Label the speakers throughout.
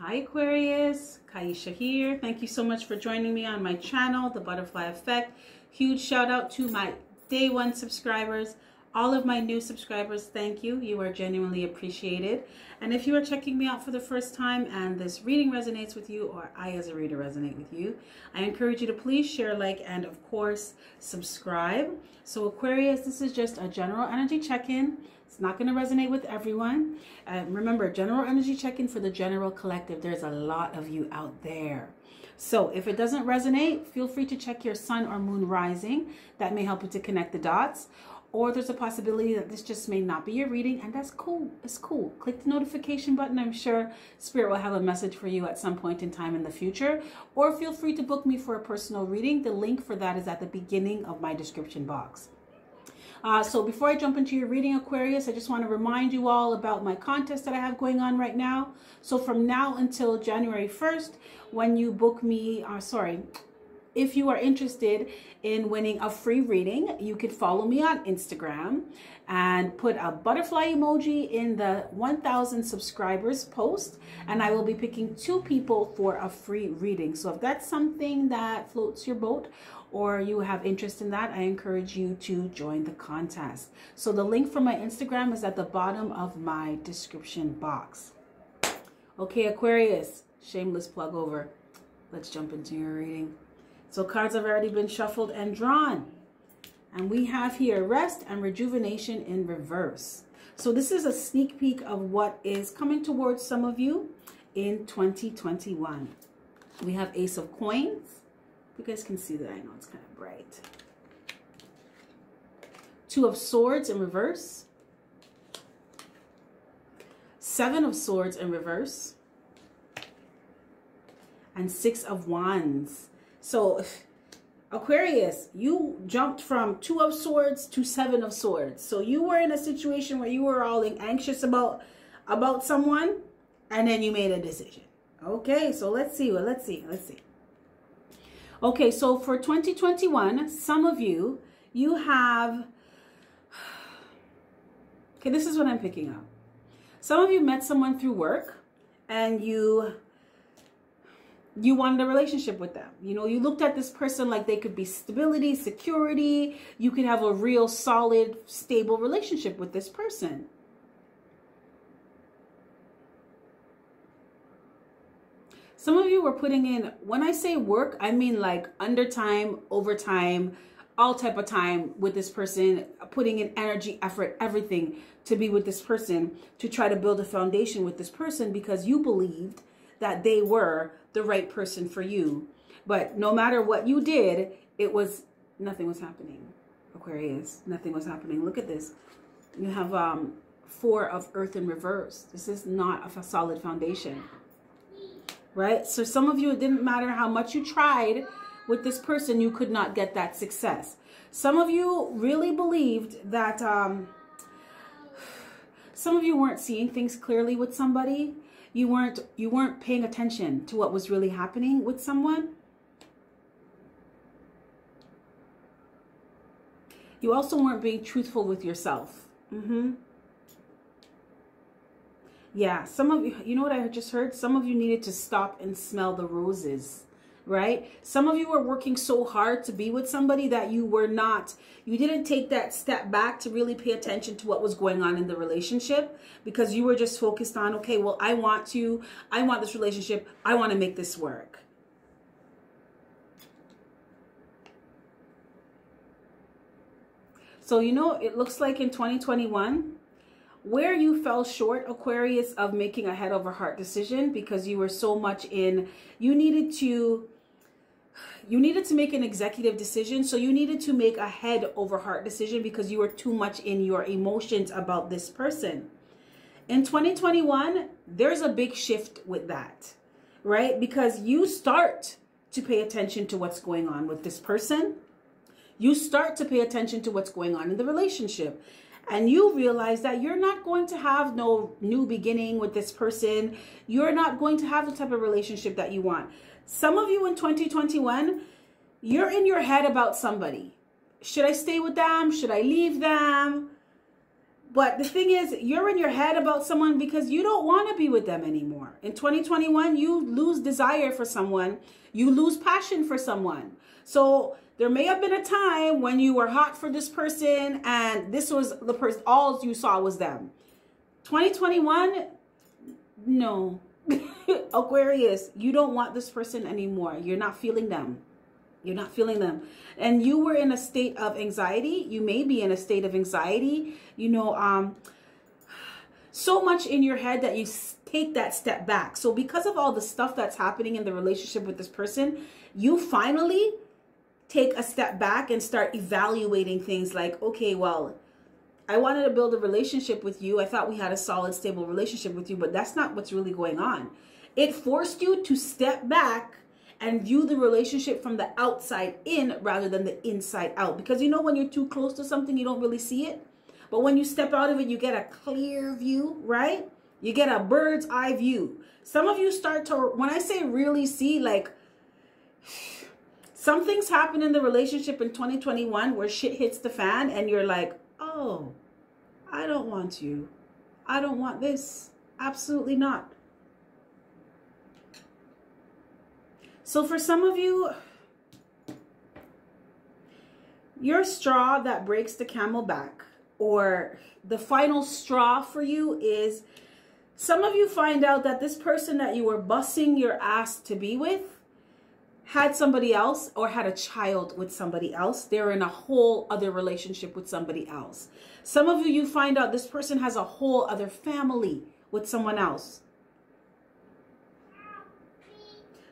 Speaker 1: Hi Aquarius, Kaisha here. Thank you so much for joining me on my channel, The Butterfly Effect. Huge shout out to my day one subscribers. All of my new subscribers, thank you. You are genuinely appreciated. And if you are checking me out for the first time and this reading resonates with you, or I as a reader resonate with you, I encourage you to please share, like, and of course, subscribe. So Aquarius, this is just a general energy check-in. It's not going to resonate with everyone. Remember, general energy check-in for the general collective. There's a lot of you out there. So if it doesn't resonate, feel free to check your sun or moon rising. That may help you to connect the dots. Or there's a possibility that this just may not be your reading, and that's cool. It's cool. Click the notification button. I'm sure Spirit will have a message for you at some point in time in the future. Or feel free to book me for a personal reading. The link for that is at the beginning of my description box. So before I jump into your reading, Aquarius, I just want to remind you all about my contest that I have going on right now. So from now until January 1st, when you book me, if you are interested in winning a free reading, you could follow me on Instagram and put a butterfly emoji in the 1,000 subscribers post, and I will be picking 2 people for a free reading. So if that's something that floats your boat, or you have interest in that, I encourage you to join the contest. So the link for my Instagram is at the bottom of my description box. Okay, Aquarius, shameless plug over. Let's jump into your reading. So cards have already been shuffled and drawn. And we have here rest and rejuvenation in reverse. So this is a sneak peek of what is coming towards some of you in 2021. We have Ace of Coins. You guys can see that. I know it's kind of bright. 2 of Swords in reverse. 7 of Swords in reverse. And 6 of Wands. So Aquarius, you jumped from 2 of Swords to 7 of Swords. So you were in a situation where you were all anxious about someone, and then you made a decision. Okay, so let's see. Okay, so for 2021, some of you have, okay, this is what I'm picking up. Some of you met someone through work and you wanted a relationship with them. You know, you looked at this person like they could be stability, security. You could have a real solid, stable relationship with this person. Some of you were putting in, when I say work, I mean like undertime, overtime, all type of time with this person, putting in energy, effort, everything to be with this person, to try to build a foundation with this person because you believed that they were the right person for you. But no matter what you did, nothing was happening. Aquarius, nothing was happening. Look at this. You have 4 of Earth in reverse. This is not a solid foundation. Right? So some of you, it didn't matter how much you tried with this person, you could not get that success. Some of you really believed that, some of you weren't seeing things clearly with somebody. You weren't paying attention to what was really happening with someone. You also weren't being truthful with yourself. Yeah, some of you, you know what I just heard? Some of you needed to stop and smell the roses, right? Some of you were working so hard to be with somebody that you didn't take that step back to really pay attention to what was going on in the relationship, because you were just focused on, okay, well, I want this relationship. I want to make this work. So, you know, it looks like in 2021, where you fell short, Aquarius, of making a head over heart decision because you were so much in, you needed to make an executive decision. So you needed to make a head over heart decision because you were too much in your emotions about this person. In 2021, there's a big shift with that, right? Because you start to pay attention to what's going on with this person. You start to pay attention to what's going on in the relationship. And you realize that you're not going to have no new beginning with this person. You're not going to have the type of relationship that you want. Some of you in 2021, you're in your head about somebody. Should I stay with them? Should I leave them? But the thing is, you're in your head about someone because you don't want to be with them anymore. In 2021, you lose desire for someone. You lose passion for someone. So there may have been a time when you were hot for this person and this was the person, all you saw was them. 2021, no. Aquarius, you don't want this person anymore. You're not feeling them. You're not feeling them. And you were in a state of anxiety. You may be in a state of anxiety, you know, so much in your head that you take that step back. So because of all the stuff that's happening in the relationship with this person, you finally take a step back and start evaluating things like, okay, well, I wanted to build a relationship with you. I thought we had a solid, stable relationship with you, but that's not what's really going on. It forced you to step back and view the relationship from the outside in rather than the inside out. Because you know, when you're too close to something, you don't really see it. But when you step out of it, you get a clear view, right? You get a bird's eye view. Some of you start to, when I say really see, like some things happen in the relationship in 2021 where shit hits the fan and you're like, oh, I don't want you. I don't want this. Absolutely not. So for some of you, your straw that breaks the camel back, or the final straw for you is, some of you find out that this person that you were busting your ass to be with had somebody else or had a child with somebody else. They're in a whole other relationship with somebody else. Some of you find out this person has a whole other family with someone else.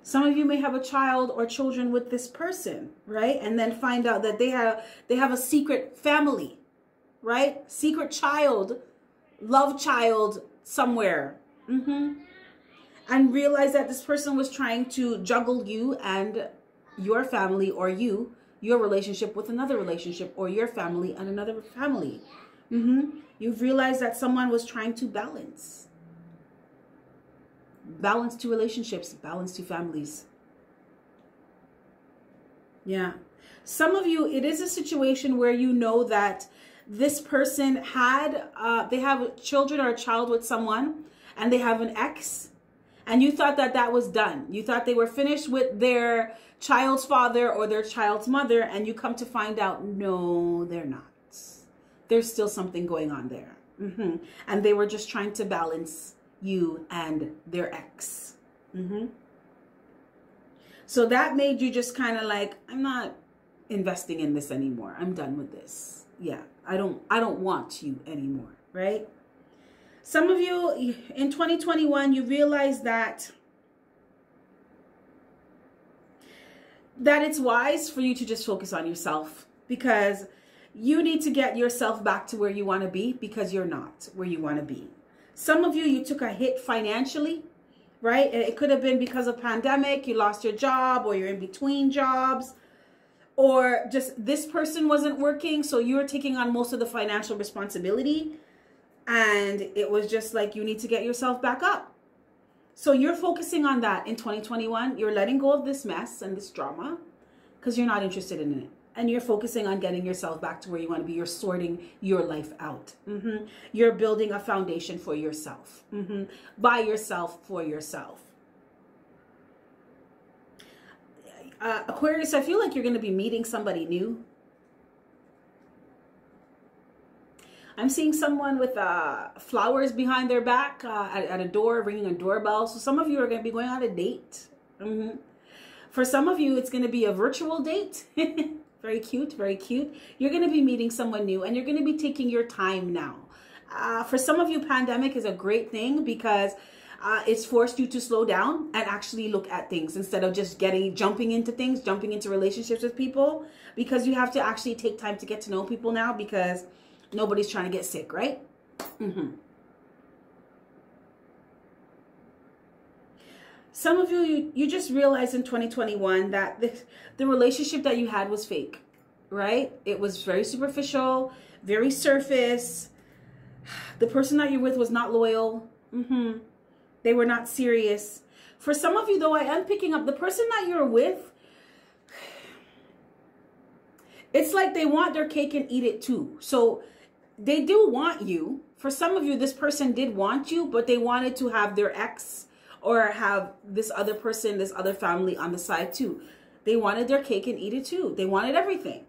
Speaker 1: Some of you may have a child or children with this person, right? And then find out that they have a secret family, right? Secret child, love child somewhere. And realize that this person was trying to juggle you and your family, or your relationship with another relationship, or your family and another family. You've realized that someone was trying to balance two relationships, balance two families. Yeah. Some of you, it is a situation where you know that this person had, they have children or a child with someone, and they have an ex, and you thought that that was done. You thought they were finished with their child's father or their child's mother, and you come to find out, no, they're not. There's still something going on there. And they were just trying to balance you and their ex. So that made you just kind of like, I'm not investing in this anymore. I'm done with this. Yeah, I don't want you anymore, right? Some of you in 2021, you realize that it's wise for you to just focus on yourself, because you need to get yourself back to where you want to be, because you're not where you want to be. Some of you, you took a hit financially, right? It could have been because of pandemic, you lost your job, or you're in between jobs, or just this person wasn't working, so you were taking on most of the financial responsibility, and it was just like, you need to get yourself back up. So you're focusing on that in 2021. You're letting go of this mess and this drama because you're not interested in it. And you're focusing on getting yourself back to where you want to be. You're sorting your life out. You're building a foundation for yourself. By yourself, for yourself. Aquarius, I feel like you're going to be meeting somebody new. I'm seeing someone with flowers behind their back at a door, ringing a doorbell. So some of you are going to be going on a date. For some of you, it's going to be a virtual date. Very cute, very cute. You're going to be meeting someone new, and you're going to be taking your time now. For some of you, pandemic is a great thing because it's forced you to slow down and actually look at things instead of just jumping into relationships with people, because you have to actually take time to get to know people now, because nobody's trying to get sick, right? Some of you just realized in 2021 that the relationship that you had was fake, right? It was very superficial, very surface. The person that you're with was not loyal. They were not serious. For some of you, though, I am picking up the person that you're with. It's like they want their cake and eat it too. So they do want you. For some of you, this person did want you, but they wanted to have their ex or have this other person, this other family on the side too. They wanted their cake and eat it too. They wanted everything.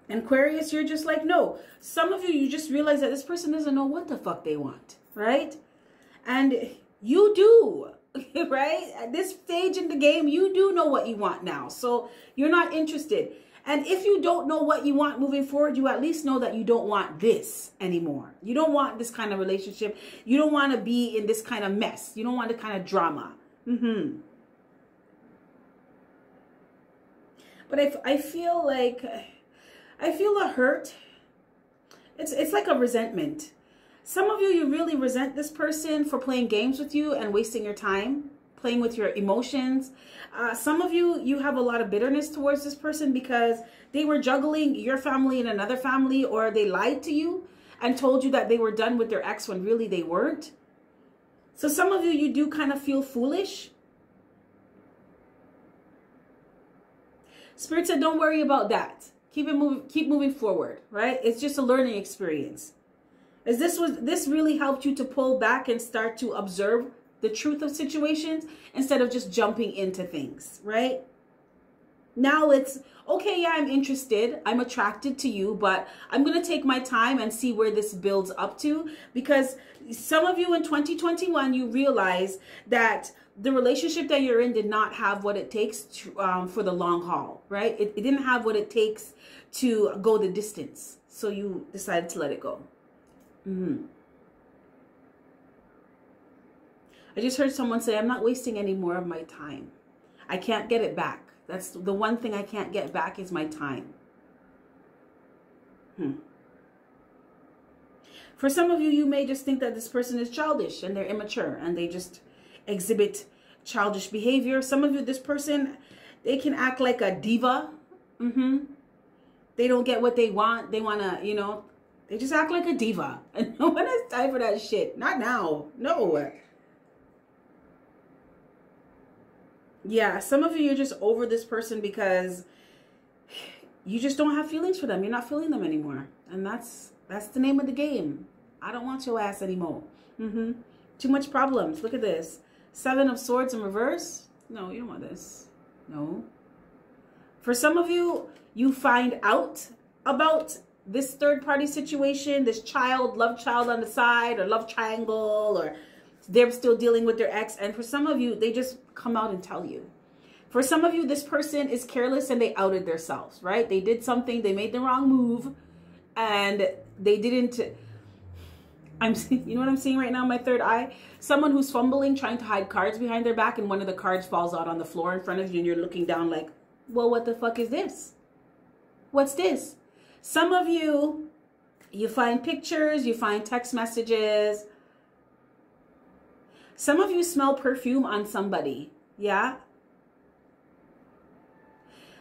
Speaker 1: And Aquarius, you're just like, no. Some of you, you just realize that this person doesn't know what the fuck they want, right? And you do, right? At this stage in the game, you do know what you want now. So you're not interested. And if you don't know what you want moving forward, you at least know that you don't want this anymore. You don't want this kind of relationship. You don't want to be in this kind of mess. You don't want the kind of drama. But I feel like, I feel a hurt. It's like a resentment. Some of you, you really resent this person for playing games with you and wasting your time, playing with your emotions. Some of you, you have a lot of bitterness towards this person because they were juggling your family and another family, or they lied to you and told you that they were done with their ex when really they weren't. So some of you, you do kind of feel foolish. Spirit said, don't worry about that. Keep moving forward, right? It's just a learning experience. As this really helped you to pull back and start to observe the truth of situations instead of just jumping into things, right? Now it's, okay, yeah, I'm interested. I'm attracted to you, but I'm going to take my time and see where this builds up to, because some of you in 2021, you realize that the relationship that you're in did not have what it takes to, for the long haul, right? It didn't have what it takes to go the distance. So you decided to let it go. I just heard someone say, I'm not wasting any more of my time. I can't get it back. That's the one thing I can't get back is my time. For some of you, you may just think that this person is childish and they're immature and they just exhibit childish behavior. Some of you, this person, they can act like a diva. They don't get what they want. They want to, you know, they just act like a diva. And no one has time for that shit. Not now. No. Yeah, some of you, you're just over this person because you just don't have feelings for them. You're not feeling them anymore. And that's the name of the game. I don't want your ass anymore. Too much problems. Look at this. 7 of Swords in reverse. No, you don't want this. No. For some of you, you find out about this third-party situation, this love child on the side, or love triangle, or they're still dealing with their ex. And for some of you, they just come out and tell you. For some of you, this person is careless and they outed themselves, right? They did something, they made the wrong move, and they didn't. You know what I'm seeing right now, my third eye? Someone who's fumbling, trying to hide cards behind their back, and one of the cards falls out on the floor in front of you, and you're looking down like, well, what the fuck is this? What's this? Some of you, you find pictures, you find text messages. Some of you smell perfume on somebody, yeah?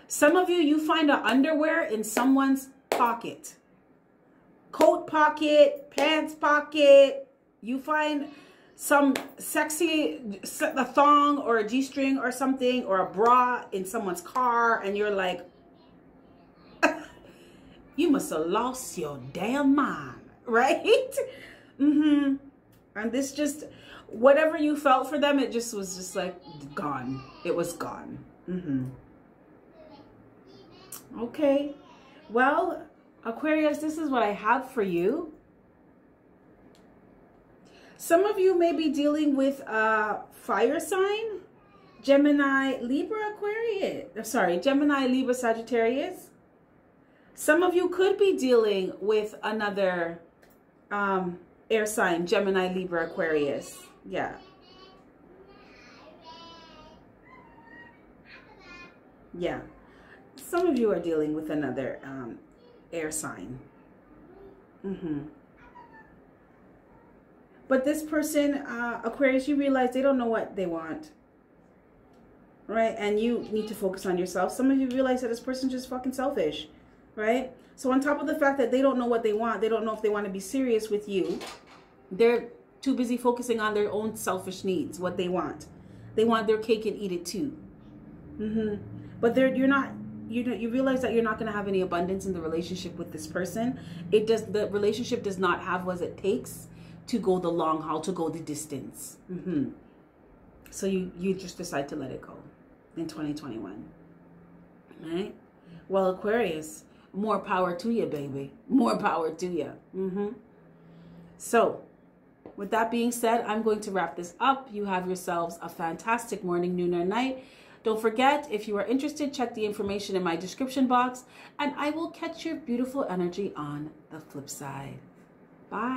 Speaker 1: Some of you, you find an underwear in someone's pocket. Coat pocket, pants pocket. You find some sexy, a thong or a G-string or something, or a bra in someone's car, and you're like, you must have lost your damn mind, right? And this just, whatever you felt for them, it just was just like gone. It was gone. Okay. Well, Aquarius, this is what I have for you. Some of you may be dealing with a fire sign. Gemini, Libra, Aquarius. Sorry, Gemini, Libra, Sagittarius. Some of you could be dealing with another air sign, Gemini, Libra, Aquarius. Yeah. Yeah. Some of you are dealing with another air sign. But this person, Aquarius, you realize they don't know what they want. Right? And you need to focus on yourself. Some of you realize that this person's just fucking selfish. Right? So on top of the fact that they don't know what they want, they don't know if they want to be serious with you, they're too busy focusing on their own selfish needs, what they want. They want their cake and eat it too. But you're not you realize that you're not going to have any abundance in the relationship with this person. The relationship does not have what it takes to go the long haul, to go the distance. So you just decide to let it go in 2021. Right? Well, Aquarius, more power to you, baby. More power to you. So, with that being said, I'm going to wrap this up. You have yourselves a fantastic morning, noon, or night. Don't forget, if you are interested, check the information in my description box, and I will catch your beautiful energy on the flip side. Bye.